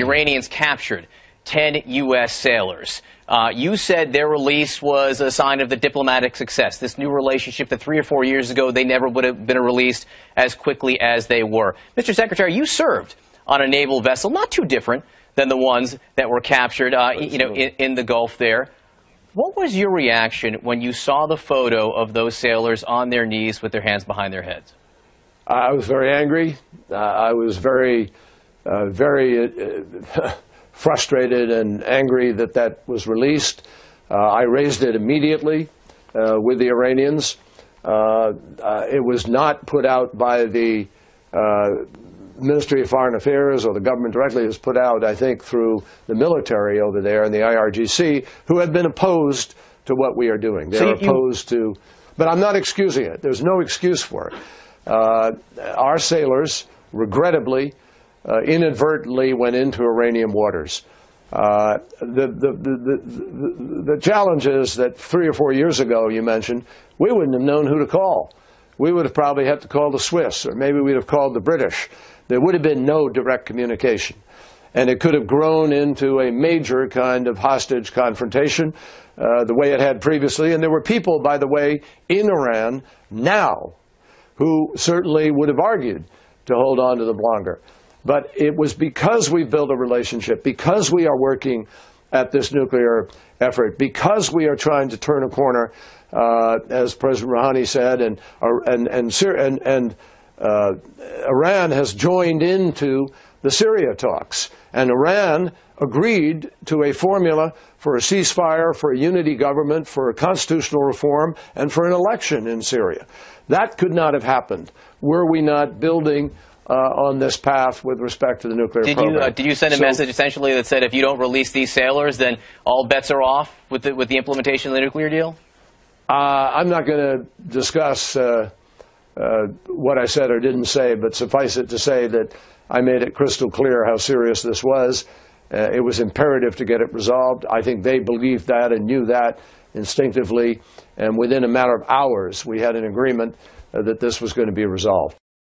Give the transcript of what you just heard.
Iranians captured 10 U.S. sailors. You said their release was a sign of the diplomatic success, this new relationship that 3 or 4 years ago they never would have been released as quickly as they were. Mr. Secretary, you served on a naval vessel not too different than the ones that were captured in the Gulf there. What was your reaction when you saw the photo of those sailors on their knees with their hands behind their heads? I was very angry. I was very frustrated and angry that that was released. I raised it immediately with the Iranians. It was not put out by the Ministry of Foreign Affairs or the government directly. It was put out, I think, through the military over there and the IRGC, who have been opposed to what we are doing. They're opposed to, but I'm not excusing it. There's no excuse for it. Our sailors, regrettably, inadvertently went into Iranian waters. The challenge is that 3 or 4 years ago, you mentioned, we wouldn't have known who to call. We would have probably had to call the Swiss, or maybe we'd have called the British. There would have been no direct communication. And it could have grown into a major kind of hostage confrontation the way it had previously. And there were people, by the way, in Iran now who certainly would have argued to hold on to them longer. But it was because we built a relationship, because we are working at this nuclear effort, because we are trying to turn a corner, as President Rouhani said, and Iran has joined into the Syria talks. And Iran agreed to a formula for a ceasefire, for a unity government, for a constitutional reform, and for an election in Syria. That could not have happened were we not building on this path with respect to the nuclear program. Did you send a message essentially that said if you don't release these sailors, then all bets are off with the implementation of the nuclear deal? I'm not going to discuss what I said or didn't say, but suffice it to say that I made it crystal clear how serious this was. It was imperative to get it resolved. I think they believed that and knew that instinctively, and within a matter of hours we had an agreement that this was going to be resolved.